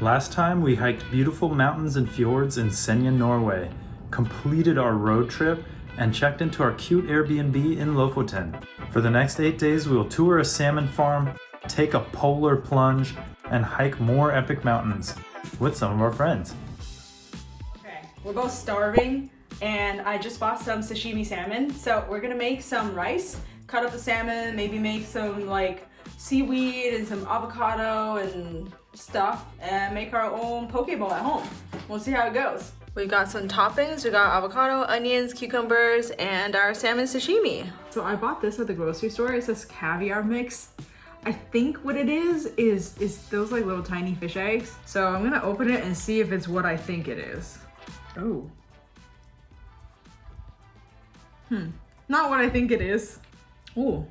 Last time we hiked beautiful mountains and fjords in Senja, Norway, completed our road trip, and checked into our cute Airbnb in Lofoten. For the next 8 days, we will tour a salmon farm, take a polar plunge, and hike more epic mountains with some of our friends. Okay, we're both starving, and I just bought some sashimi salmon. So we're gonna make some rice, cut up the salmon, maybe make some like seaweed and some avocado and stuff, and make our own poke bowl at home. We'll see how it goes. We got some toppings. We got avocado, onions, cucumbers, and our salmon sashimi. So I bought this at the grocery store. It says caviar mix. I think what it is those like little tiny fish eggs. So I'm gonna open it and see if it's what I think it is. Oh. Not what I think it is. Oh,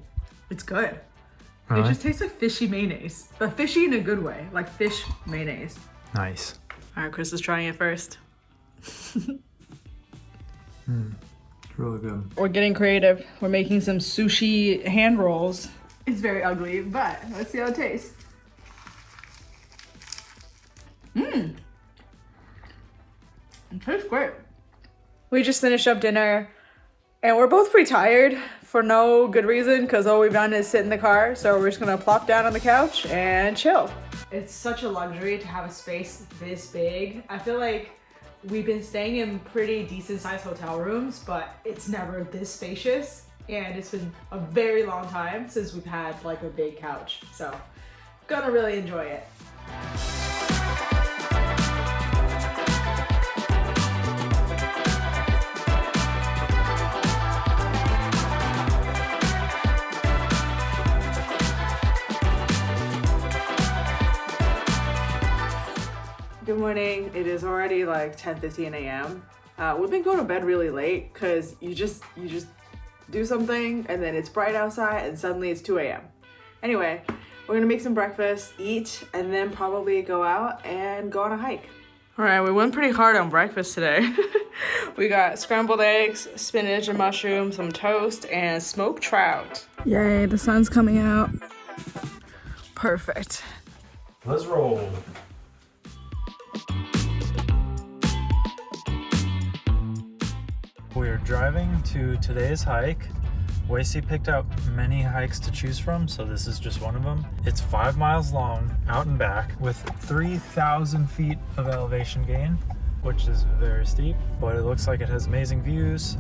it's good. It just tastes like fishy mayonnaise, but fishy in a good way, like fish mayonnaise. Nice. All right, Chris is trying it first. It's really good. We're getting creative. We're making some sushi hand rolls. It's very ugly, but let's see how it tastes. It tastes great. We just finished up dinner and we're both pretty tired for no good reason because all we've done is sit in the car. So we're just gonna plop down on the couch and chill. It's such a luxury to have a space this big. I feel like we've been staying in pretty decent sized hotel rooms, but it's never this spacious. And it's been a very long time since we've had like a big couch. So gonna really enjoy it. Good morning. It is already like 10:15 a.m. We've been going to bed really late because you just do something and then it's bright outside and suddenly it's 2 a.m. Anyway, we're gonna make some breakfast, eat, and then probably go out and go on a hike. All right, we went pretty hard on breakfast today. We got scrambled eggs, spinach and mushrooms, some toast, and smoked trout. Yay, the sun's coming out. Perfect. Let's roll. We're driving to today's hike. Wacy picked out many hikes to choose from, so this is just one of them. It's 5 miles long, out and back, with 3,000 feet of elevation gain, which is very steep, but it looks like it has amazing views,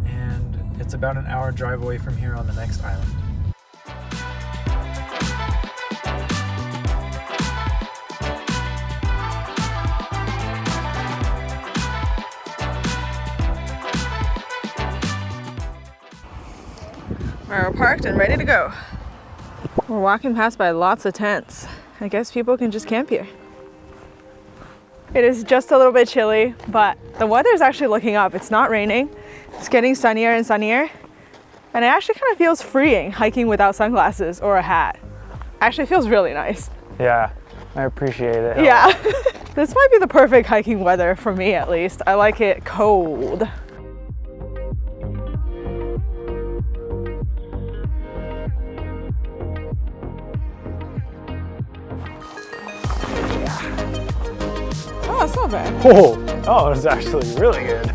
and it's about an hour drive away from here on the next island. We're parked and ready to go. We're walking past by lots of tents. I guess people can just camp here. It is just a little bit chilly, but the weather is actually looking up. It's not raining. It's getting sunnier and sunnier. And it actually kind of feels freeing hiking without sunglasses or a hat. Actually feels really nice. Yeah, I appreciate it. Yeah. This might be the perfect hiking weather for me at least. I like it cold. Oh, it's not bad. Oh, it's actually really good.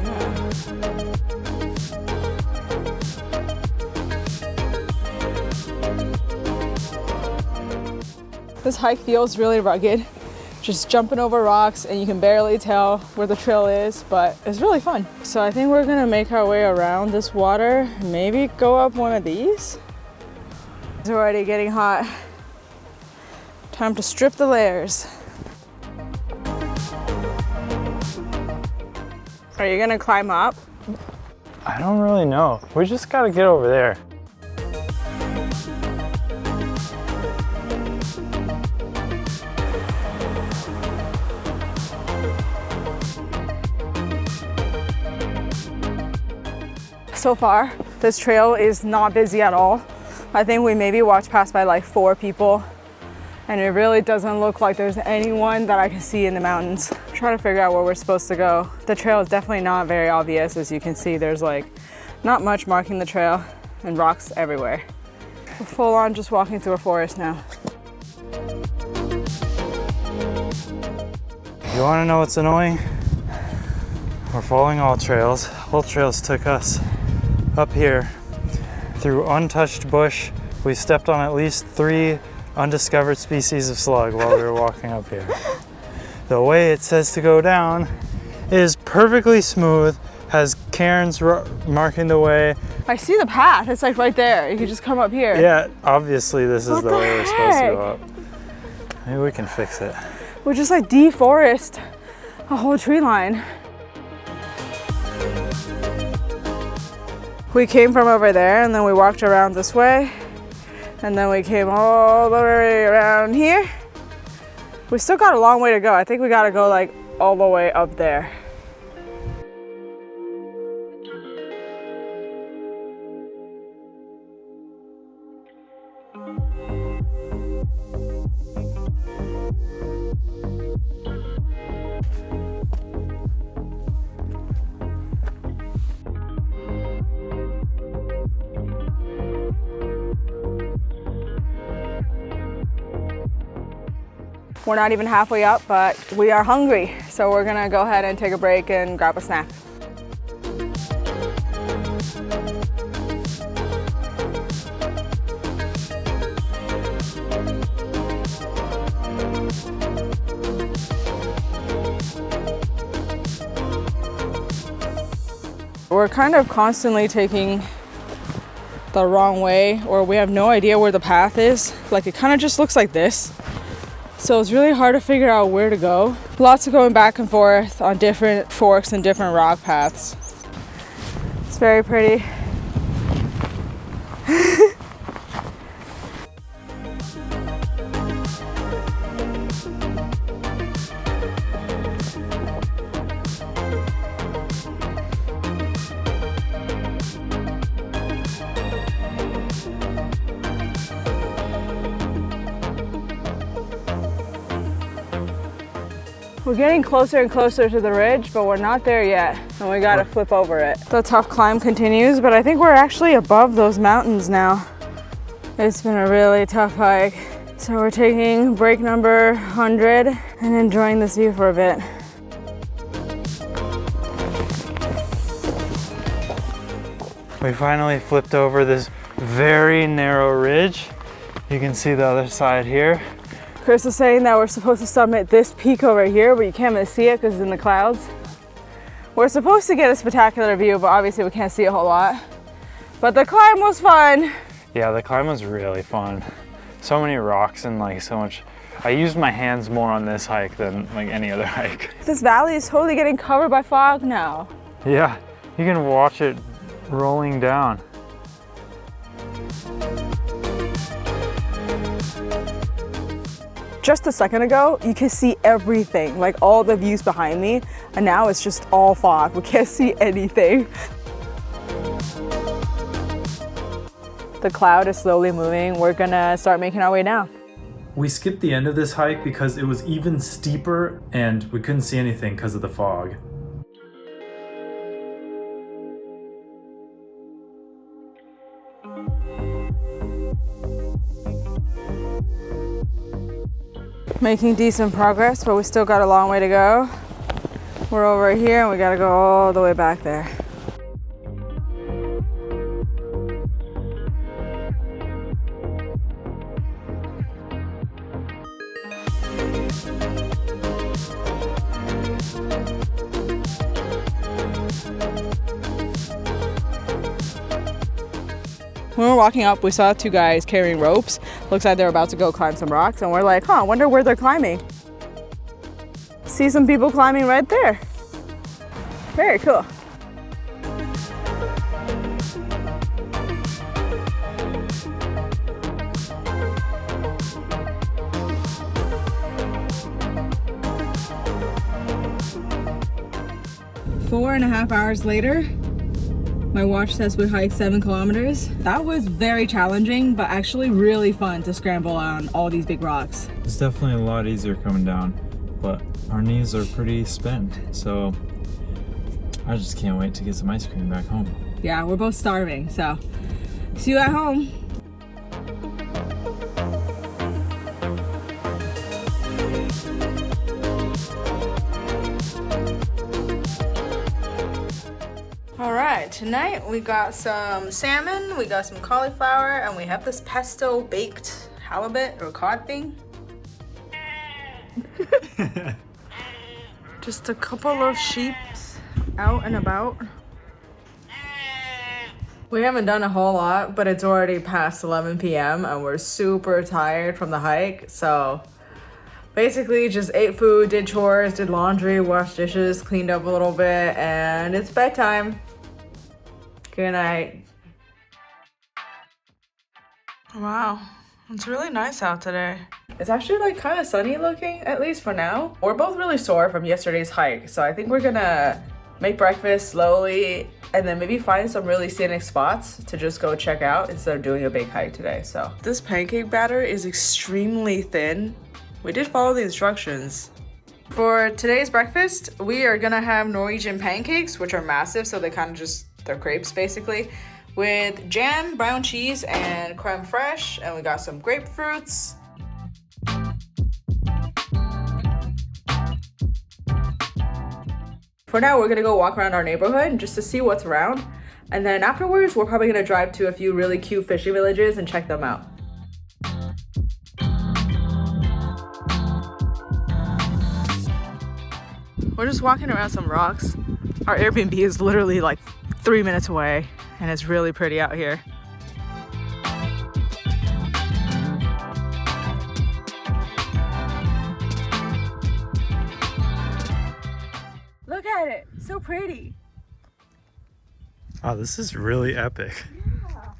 This hike feels really rugged. Just jumping over rocks and you can barely tell where the trail is, but it's really fun. So I think we're gonna make our way around this water, maybe go up one of these. It's already getting hot. Time to strip the layers. Are you gonna climb up? I don't really know. We just gotta get over there. So far, this trail is not busy at all. I think we maybe walked past by like 4 people, and it really doesn't look like there's anyone that I can see in the mountains. I'm trying to figure out where we're supposed to go. The trail is definitely not very obvious. As you can see, there's like not much marking the trail and rocks everywhere. We're full on just walking through a forest now. You want to know what's annoying? We're following all trails. All trails took us up here through untouched bush. We stepped on at least 3 undiscovered species of slug while we were walking up here. The way it says to go down is perfectly smooth, has cairns marking the way. I see the path. It's like right there. You can just come up here. Yeah, obviously this is the way we're supposed to go up. heck? Maybe we can fix it. We'll just like deforest a whole tree line. We came from over there and then we walked around this way and then we came all the way around here. We still got a long way to go. I think we gotta go like all the way up there. We're not even halfway up, but we are hungry. So we're gonna go ahead and take a break and grab a snack. We're kind of constantly taking the wrong way, or we have no idea where the path is. Like it kind of just looks like this. So it's really hard to figure out where to go. Lots of going back and forth on different forks and different rock paths. It's very pretty. We're getting closer and closer to the ridge, but we're not there yet, and we gotta flip over it. The tough climb continues, but I think we're actually above those mountains now. It's been a really tough hike. So we're taking break number 100 and enjoying this view for a bit. We finally flipped over this very narrow ridge. You can see the other side here. Chris is saying that we're supposed to summit this peak over here, but you can't really see it because it's in the clouds. We're supposed to get a spectacular view, but obviously we can't see a whole lot. But the climb was fun. Yeah, the climb was really fun. So many rocks and like so much. I used my hands more on this hike than like any other hike. This valley is totally getting covered by fog now. Yeah, you can watch it rolling down. Just a second ago, you could see everything, like all the views behind me, and now it's just all fog. We can't see anything. The cloud is slowly moving. We're gonna start making our way down. We skipped the end of this hike because it was even steeper and we couldn't see anything because of the fog. Making decent progress, but we still got a long way to go. We're over here and we gotta go all the way back there. When we were walking up, we saw 2 guys carrying ropes. Looks like they're about to go climb some rocks, and we're like, huh, I wonder where they're climbing. See some people climbing right there. Very cool. Four and a half hours later, my watch says we hiked 7 kilometers. That was very challenging, but actually really fun to scramble on all these big rocks. It's definitely a lot easier coming down, but our knees are pretty spent, so I just can't wait to get some ice cream back home. Yeah, we're both starving, so see you at home. tonight we got some salmon, we got some cauliflower, and we have this pesto baked halibut or cod thing. Just a couple of sheep out and about. We haven't done a whole lot, but it's already past 11 p.m. and we're super tired from the hike. So basically just ate food, did chores, did laundry, washed dishes, cleaned up a little bit, and it's bedtime. Good night. Wow, it's really nice out today. It's actually like kind of sunny looking, at least for now. We're both really sore from yesterday's hike, so I think we're gonna make breakfast slowly and then maybe find some really scenic spots to just go check out instead of doing a big hike today. So this pancake batter is extremely thin. We did follow the instructions. For today's breakfast, we are gonna have Norwegian pancakes, which are massive, so they're crepes basically, with jam, brown cheese, and creme fraiche, and we got some grapefruits. For now, we're gonna go walk around our neighborhood just to see what's around, and then afterwards, we're probably gonna drive to a few really cute fishing villages and check them out. We're just walking around some rocks. Our Airbnb is literally like 3 minutes away, and it's really pretty out here. Look at it, so pretty. Oh, this is really epic. Yeah.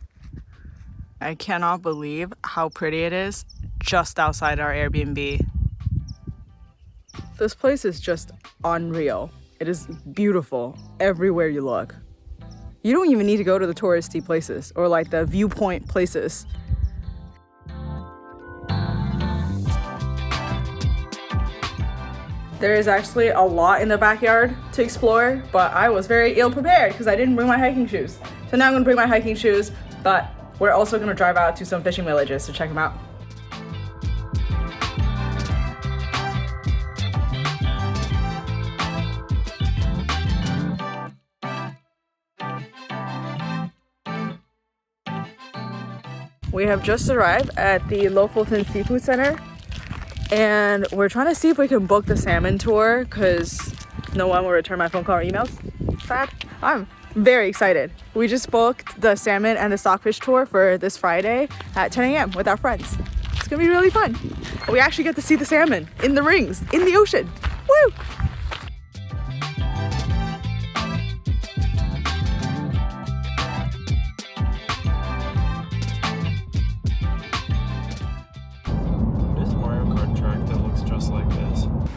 I cannot believe how pretty it is just outside our Airbnb. This place is just unreal. It is beautiful everywhere you look. You don't even need to go to the touristy places or like the viewpoint places. There is actually a lot in the backyard to explore, but I was very ill prepared because I didn't bring my hiking shoes. So now I'm gonna bring my hiking shoes, but we're also gonna drive out to some fishing villages to check them out. We have just arrived at the Lofoten Seafood Center, and we're trying to see if we can book the salmon tour because no one will return my phone call or emails. Sad. I'm very excited. We just booked the salmon and the stockfish tour for this Friday at 10 a.m. with our friends. It's gonna be really fun. We actually get to see the salmon in the rings, in the ocean. Woo!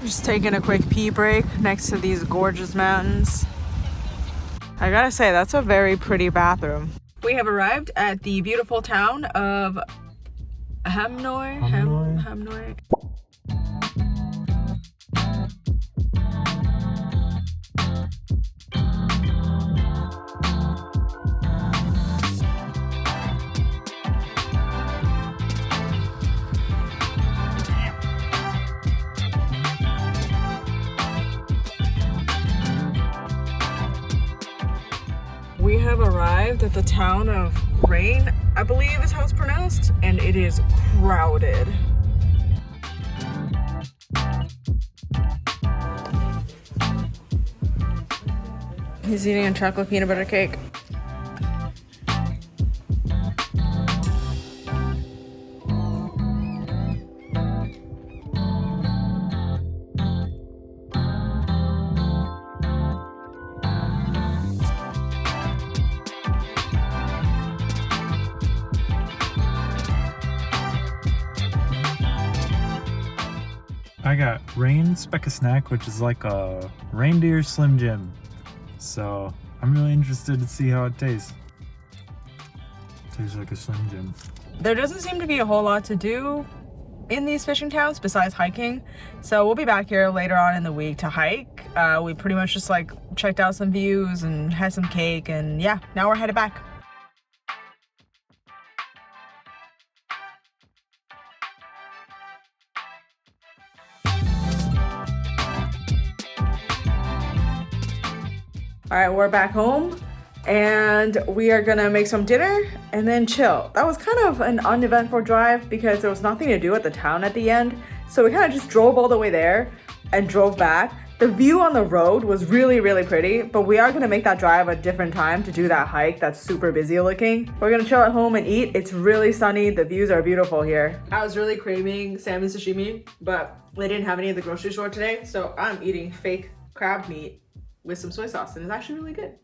Just taking a quick pee break next to these gorgeous mountains. I gotta say, that's a very pretty bathroom. We have arrived at the beautiful town of Hamnoya. Hamnoya. We have arrived at the town of Reine, I believe is how it's pronounced, and it is crowded. He's eating a chocolate peanut butter cake. I got Rain Speck a Snack, which is like a reindeer Slim Jim. So I'm really interested to see how it tastes. Tastes like a Slim Jim. There doesn't seem to be a whole lot to do in these fishing towns besides hiking. So we'll be back here later on in the week to hike. We pretty much just like checked out some views and had some cake, and yeah, now we're headed back. All right, we're back home. and we are gonna make some dinner and then chill. That was kind of an uneventful drive because there was nothing to do at the town at the end. So we kind of just drove all the way there and drove back. The view on the road was really, really pretty, but we are gonna make that drive a different time to do that hike that's super busy looking. We're gonna chill at home and eat. It's really sunny. The views are beautiful here. I was really craving salmon sashimi, but they didn't have any at the grocery store today. So I'm eating fake crab meat with some soy sauce, and it's actually really good.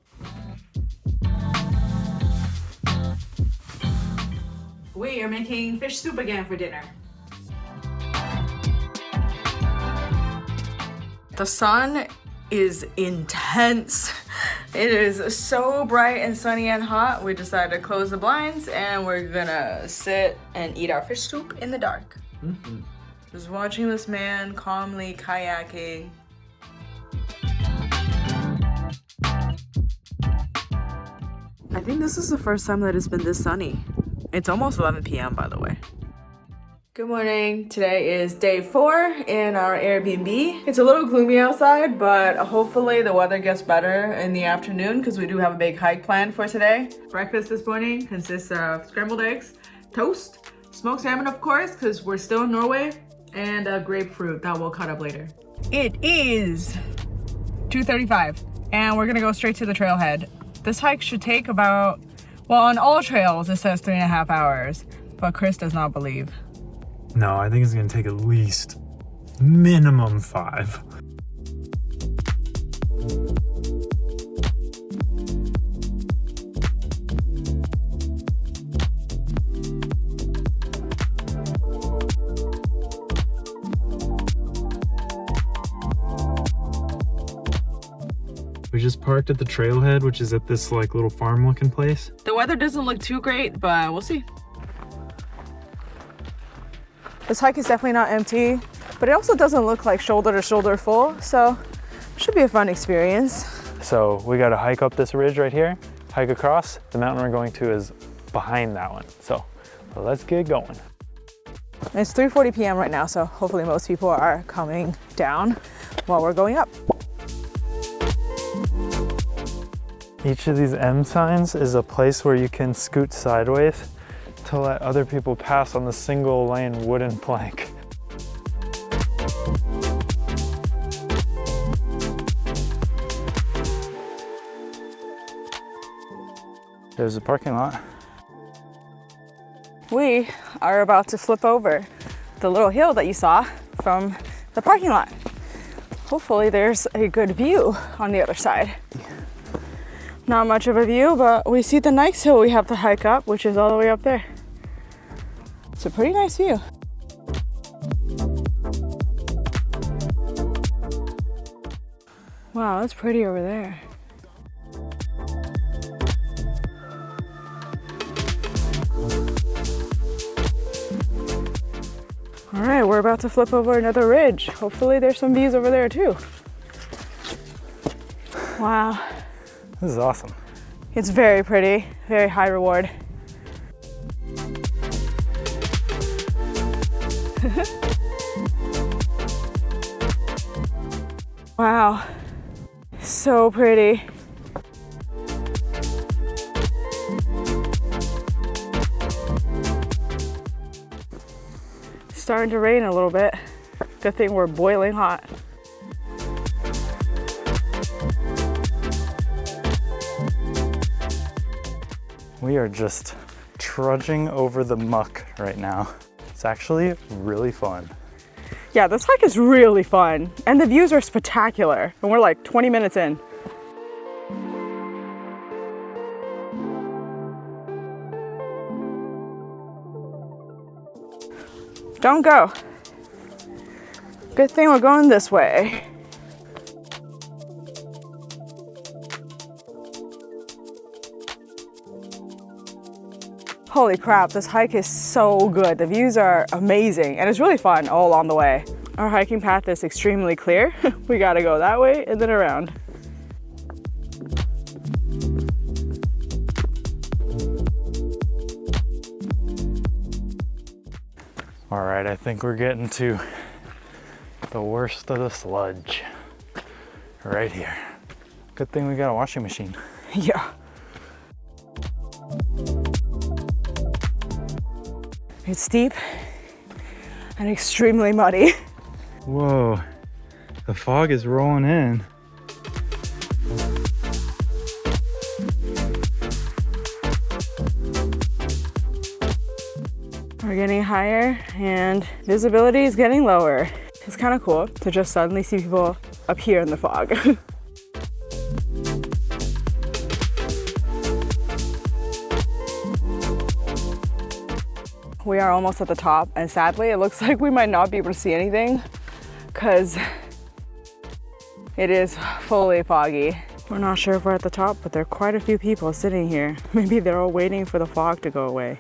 We are making fish soup again for dinner. The sun is intense. It is so bright and sunny and hot. We decided to close the blinds and we're gonna sit and eat our fish soup in the dark. Just watching this man calmly kayaking. I think this is the first time that it's been this sunny. It's almost 11 p.m. by the way. Good morning. Today is day 4 in our Airbnb. It's a little gloomy outside, but hopefully the weather gets better in the afternoon because we do have a big hike planned for today. Breakfast this morning consists of scrambled eggs, toast, smoked salmon of course because we're still in Norway, and a grapefruit that we'll cut up later. It is 2:35 and we're gonna go straight to the trailhead. This hike should take about, well, on all trails it says 3.5 hours, but Chris does not believe. No, I think it's gonna take at least minimum 5. We just parked at the trailhead, which is at this like little farm looking place. The weather doesn't look too great, but we'll see. This hike is definitely not empty, but it also doesn't look like shoulder to shoulder full, so it should be a fun experience. So we got to hike up this ridge right here, hike across. The mountain we're going to is behind that one. So let's get going. It's 3:40 p.m. right now, so hopefully most people are coming down while we're going up. Each of these M signs is a place where you can scoot sideways to let other people pass on the single lane wooden plank. There's a parking lot. We are about to flip over the little hill that you saw from the parking lot. Hopefully there's a good view on the other side. Not much of a view, but we see the next hill we have to hike up, which is all the way up there. It's a pretty nice view. Wow, that's pretty over there. All right, we're about to flip over another ridge. Hopefully there's some views over there too. Wow. This is awesome. It's very pretty, very high reward. Wow, so pretty. It's starting to rain a little bit. Good thing we're boiling hot. We are just trudging over the muck right now. It's actually really fun. Yeah, this hike is really fun, and the views are spectacular, and we're like 20 minutes in. Don't go. Good thing we're going this way. Holy crap, this hike is so good. The views are amazing and it's really fun all along the way. Our hiking path is extremely clear. We gotta go that way and then around. All right, I think we're getting to the worst of the sludge right here. Good thing we got a washing machine. Yeah, It's steep and extremely muddy. Whoa, the fog is rolling in. We're getting higher and visibility is getting lower. It's kind of cool to just suddenly see people up here in the fog. We are almost at the top, and sadly it looks like we might not be able to see anything because it is fully foggy. We're not sure if we're at the top, but there are quite a few people sitting here. Maybe they're all waiting for the fog to go away.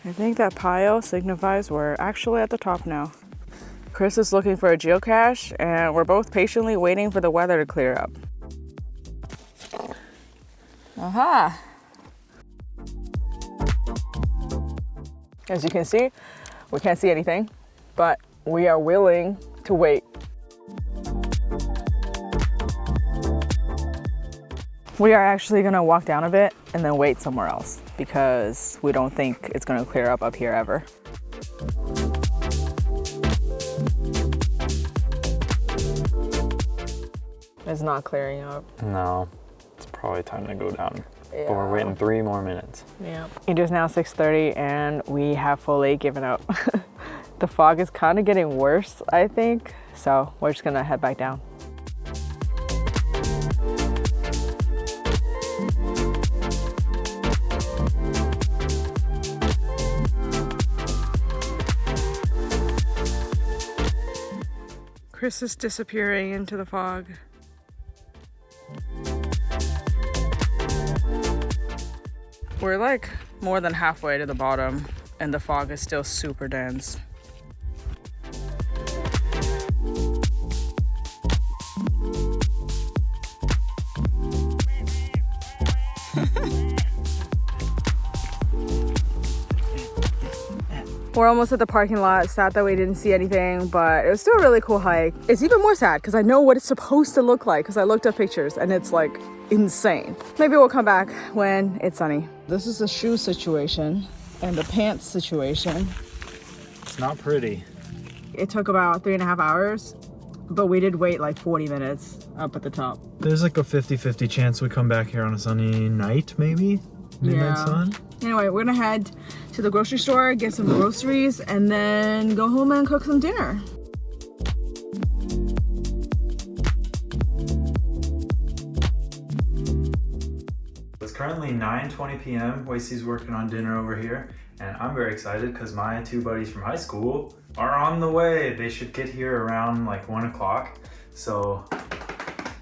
I think that pile signifies we're actually at the top now. Chris is looking for a geocache, and we're both patiently waiting for the weather to clear up. Aha! As you can see, we can't see anything, but we are willing to wait. We are actually gonna walk down a bit and then wait somewhere else because we don't think it's gonna clear up here ever. It's not clearing up. No, it's probably time to go down. Yeah. But we're waiting 3 more minutes. Yeah. It is now 6:30 and we have fully given up. The fog is kind of getting worse, I think. So we're just gonna head back down. Chris is disappearing into the fog. We're like more than halfway to the bottom and the fog is still super dense. We're almost at the parking lot. Sad that we didn't see anything, but it was still a really cool hike. It's even more sad because I know what it's supposed to look like because I looked up pictures and it's like insane. Maybe we'll come back when it's sunny. This is the shoe situation and the pants situation. It's not pretty. It took about 3.5 hours, but we did wait like 40 minutes up at the top. There's like a 50-50 chance we come back here on a sunny night, maybe? Midnight sun? Anyway, we're gonna head to the grocery store, get some groceries, and then go home and cook some dinner. It's currently 9:20 p.m. Wacy's working on dinner over here, and I'm very excited because my 2 buddies from high school are on the way. They should get here around like 1 o'clock, so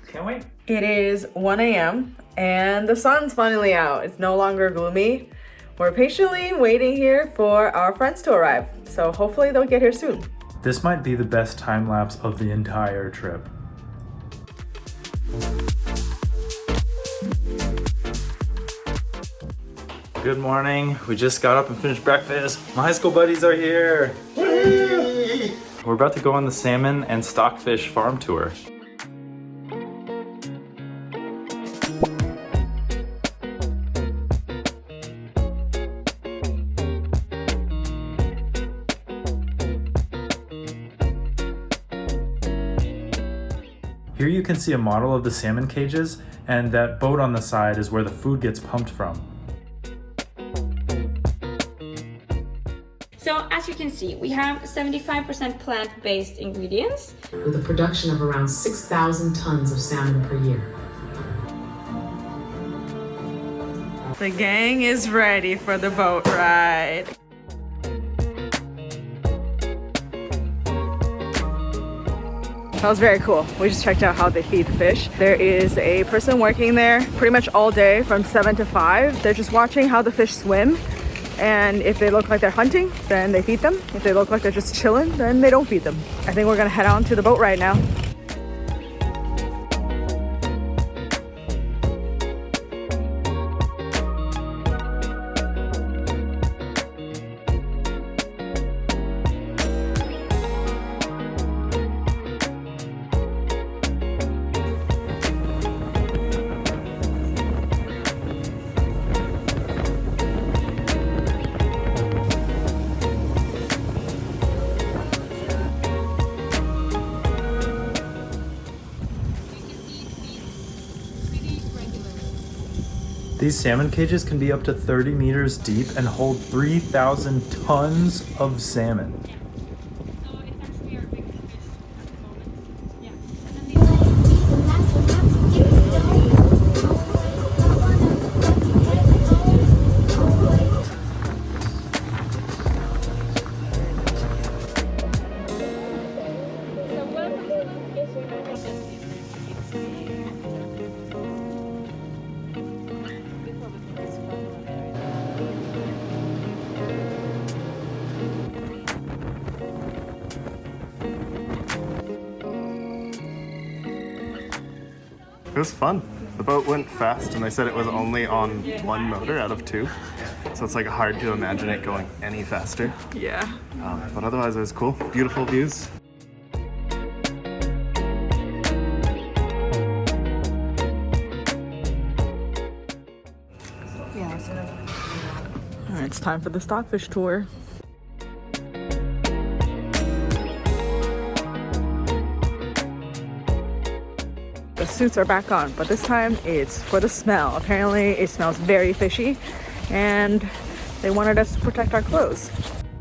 can't wait. It is 1 a.m. and the sun's finally out. It's no longer gloomy. We're patiently waiting here for our friends to arrive, so hopefully they'll get here soon. This might be the best time lapse of the entire trip. Good morning. We just got up and finished breakfast. My high school buddies are here. Whee! We're about to go on the salmon and stockfish farm tour. Here you can see a model of the salmon cages, and that boat on the side is where the food gets pumped from. So as you can see, we have 75% plant-based ingredients. With a production of around 6,000 tons of salmon per year. The gang is ready for the boat ride. That was very cool. We just checked out how they feed the fish. There is a person working there pretty much all day from 7 to 5. They're just watching how the fish swim. And if they look like they're hunting, then they feed them. If they look like they're just chilling, then they don't feed them. I think we're gonna head on to the boat right now. These salmon cages can be up to 30 meters deep and hold 3,000 tons of salmon. It was fun. The boat went fast, and they said it was only on one motor out of two. So it's like hard to imagine it going any faster. Yeah. But otherwise it was cool. Beautiful views. All right, it's time for the stockfish tour. The suits are back on, but this time it's for the smell. Apparently it smells very fishy and they wanted us to protect our clothes.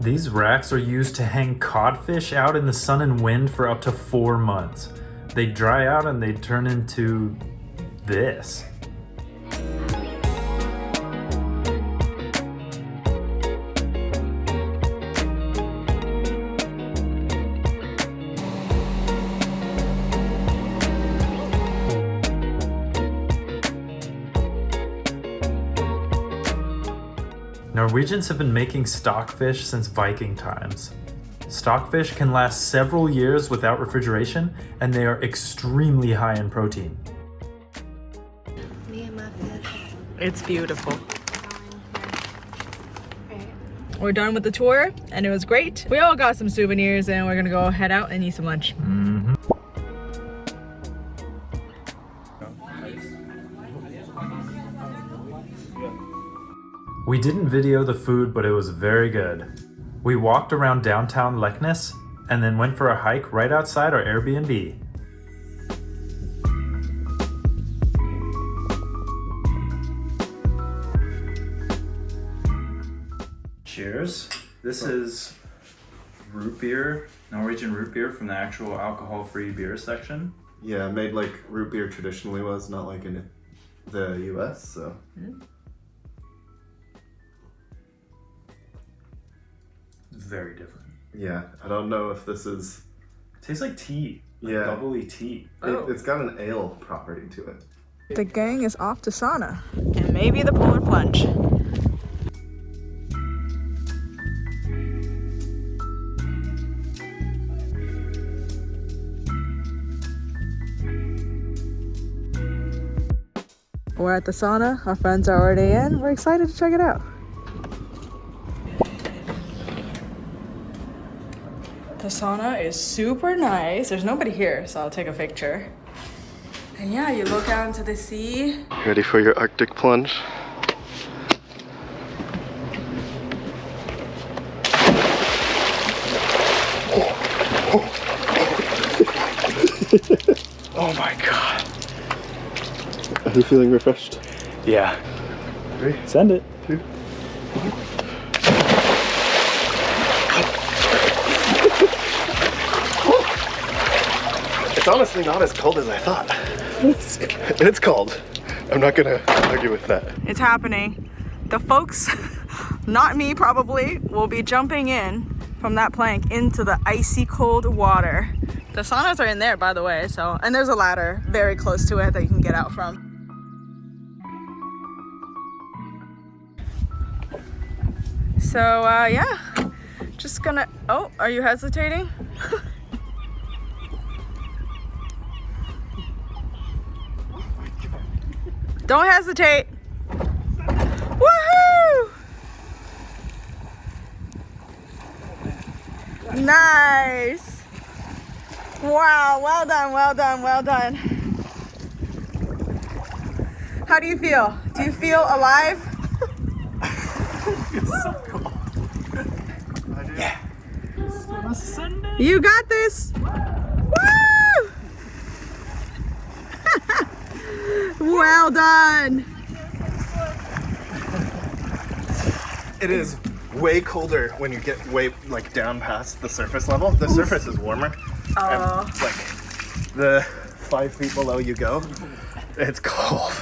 These racks are used to hang codfish out in the sun and wind for up to 4 months. They dry out and they turn into this. Norwegians have been making stockfish since Viking times. Stockfish can last several years without refrigeration, and they are extremely high in protein. It's beautiful. We're done with the tour and it was great. We all got some souvenirs and we're gonna go head out and eat some lunch. We didn't video the food, but it was very good. We walked around downtown Leknes and then went for a hike right outside our Airbnb. Cheers. This is root beer, Norwegian root beer from the actual alcohol-free beer section. Yeah, made like root beer traditionally was, not like in the US, so. Very different. Yeah, I don't know if this is... It tastes like tea. Like Yeah. bubbly tea. It's got an ale property to it. The gang is off to sauna and maybe the polar plunge. We're at the sauna. Our friends are already in. We're excited to check it out. The sauna is super nice. There's nobody here, so I'll take a picture. And yeah, you look out into the sea. Ready for your Arctic plunge? Oh my god. Are you feeling refreshed? Yeah. 3, Send it. 2. It's honestly not as cold as I thought. It's cold. I'm not gonna argue with that. It's happening. The folks, not me probably, will be jumping in from that plank into the icy cold water. The saunas are in there, by the way, so, and there's a ladder very close to it that you can get out from. So yeah, just gonna, oh, are you hesitating? Don't hesitate. Woohoo! Nice. Wow, well done, well done, well done. How do you feel? Do you feel alive? It's so cold. Yeah. You got this. Woo! Well done. It is way colder when you get way like down past the surface level. The surface is warmer. And like the 5 feet below you go, it's cold.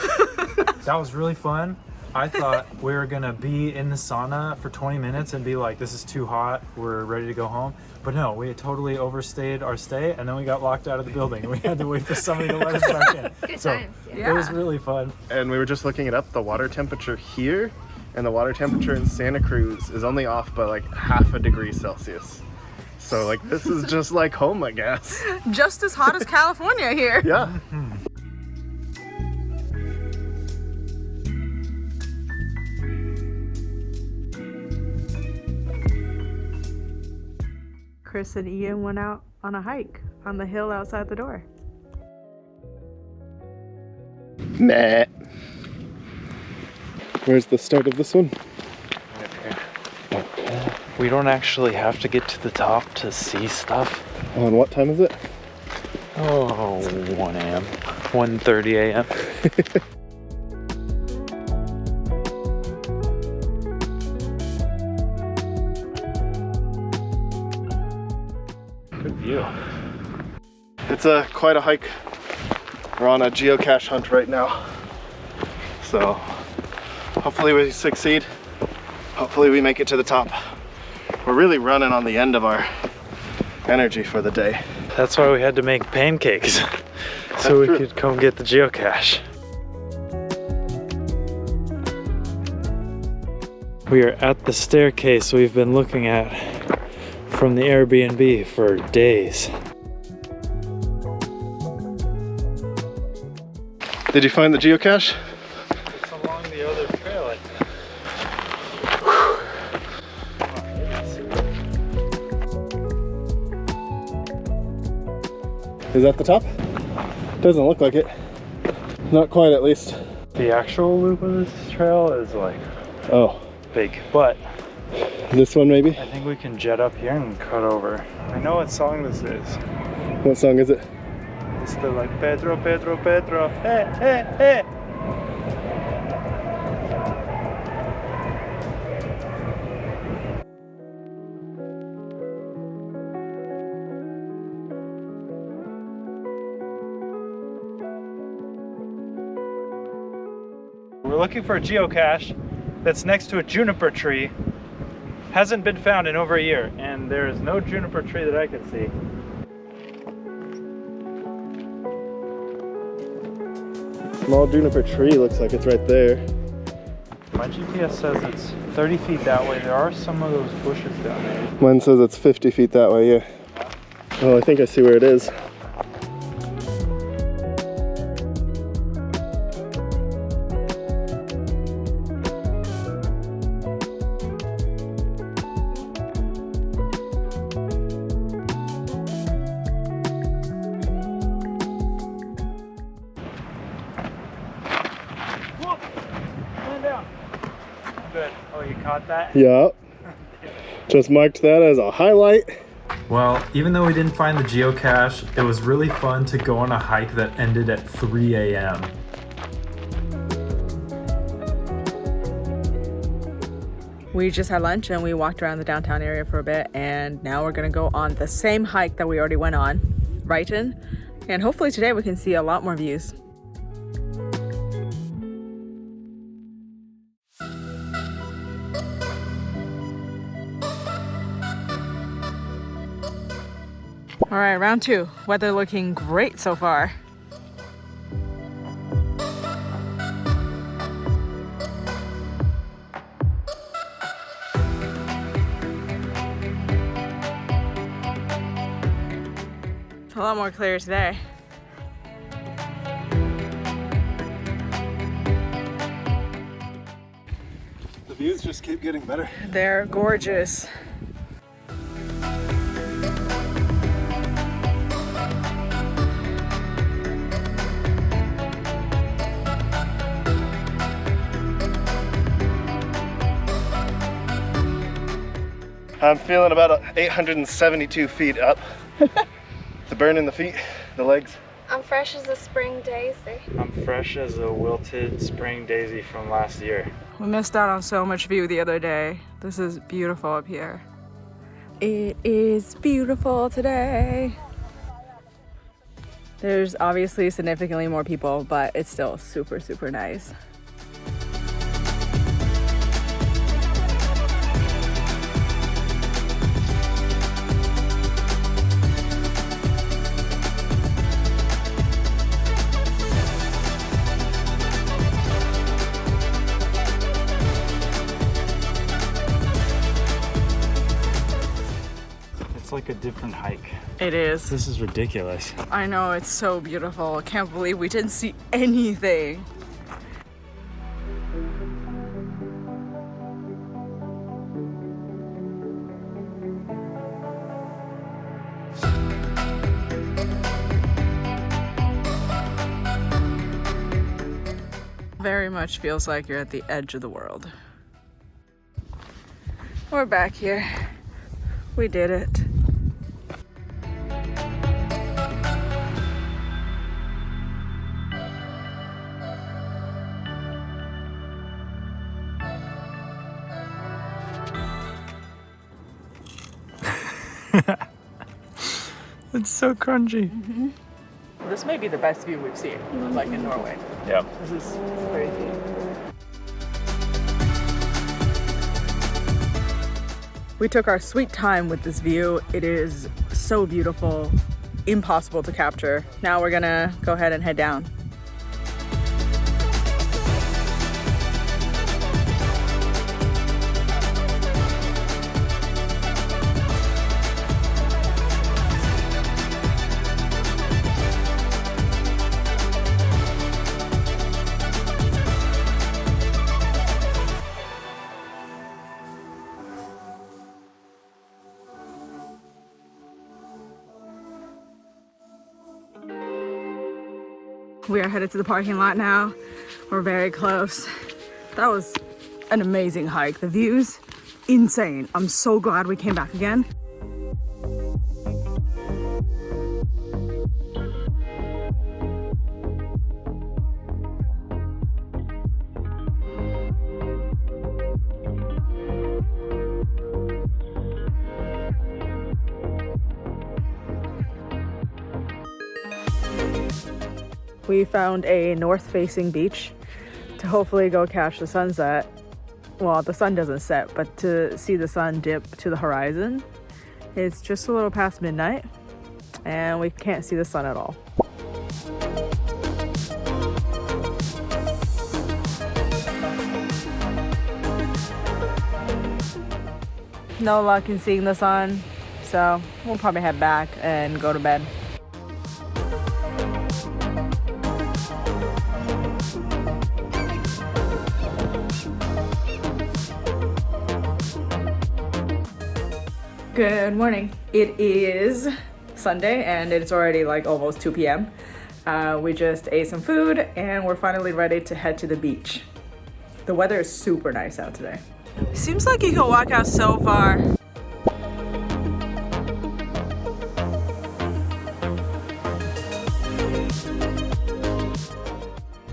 That was really fun. I thought we were gonna be in the sauna for 20 minutes and be like, this is too hot, we're ready to go home. But no, we had totally overstayed our stay, and then we got locked out of the building. We had to wait for somebody to let us back in. Good So times. it was really fun. And we were just looking it up. The water temperature here and the water temperature in Santa Cruz is only off by like ½ degree Celsius. So like this is just like home, I guess. Just as hot as California here. Yeah. Chris and Ian went out on a hike on the hill outside the door. Nah. Where's the start of this one? We don't actually have to get to the top to see stuff. Oh, and what time is it? Oh, 1 a.m. 1:30 a.m. Good view. It's quite a hike. We're on a geocache hunt right now. So hopefully we succeed. Hopefully we make it to the top. We're really running on the end of our energy for the day. That's why we had to make pancakes. So we could come get the geocache. We are at the staircase we've been looking at from the Airbnb for days. Did you find the geocache? It's along the other trail, I think. Is that the top? Doesn't look like it. Not quite, at least. The actual loop of this trail is like Oh, big, but this one maybe? I think we can jet up here and cut over. I know what song this is. What song is it? It's the like Pedro, Pedro, Pedro, hey, hey, hey. We're looking for a geocache that's next to a juniper tree. Hasn't been found in over a year, and there is no juniper tree that I can see. Small juniper tree looks like it's right there. My GPS says it's 30 feet that way. There are some of those bushes down there. Mine says it's 50 feet that way, yeah. Oh, I think I see where it is. Good. Oh, you caught that? Yeah. Just marked that as a highlight. Well, even though we didn't find the geocache, it was really fun to go on a hike that ended at 3 a.m. We just had lunch and we walked around the downtown area for a bit, and now we're gonna go on the same hike that we already went on, Ryten, and hopefully today we can see a lot more views. All right, round 2. Weather looking great so far. It's a lot more clear today. The views just keep getting better. They're gorgeous. I'm feeling about 872 feet up. The burn in the feet, the legs. I'm fresh as a spring daisy. I'm fresh as a wilted spring daisy from last year. We missed out on so much view the other day. This is beautiful up here. It is beautiful today. There's obviously significantly more people, but it's still super, super nice. It's like a different hike. It is. This is ridiculous. I know, it's so beautiful. I can't believe we didn't see anything. Very much feels like you're at the edge of the world. We're back here. We did it. It's so crunchy. This may be the best view we've seen, like in Norway. Yeah. This is crazy. We took our sweet time with this view. It is so beautiful, impossible to capture. Now we're gonna go ahead and head down. We are headed to the parking lot now. We're very close. That was an amazing hike. The views, insane. I'm so glad we came back again. We found a north-facing beach to hopefully go catch the sunset. Well, the sun doesn't set, but to see the sun dip to the horizon. It's just a little past midnight, and we can't see the sun at all. No luck in seeing the sun, so we'll probably head back and go to bed. Good morning. It is Sunday and it's already like almost 2 p.m. We just ate some food and we're finally ready to head to the beach. The weather is super nice out today. Seems like you can walk out so far.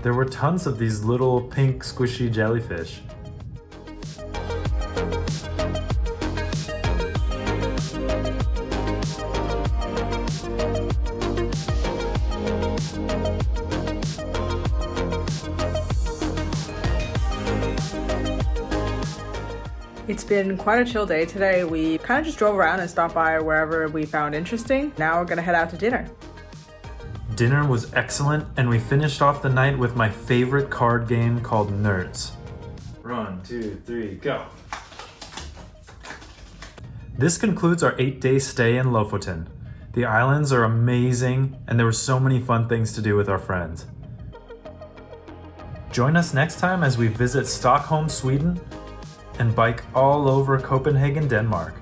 There were tons of these little pink squishy jellyfish. It's been quite a chill day today. We kind of just drove around and stopped by wherever we found interesting. Now we're gonna head out to dinner. Dinner was excellent, and we finished off the night with my favorite card game called Nerds. 1, 2, 3, go. This concludes our 8-day stay in Lofoten. The islands are amazing, and there were so many fun things to do with our friends. Join us next time as we visit Stockholm, Sweden, and bike all over Copenhagen, Denmark.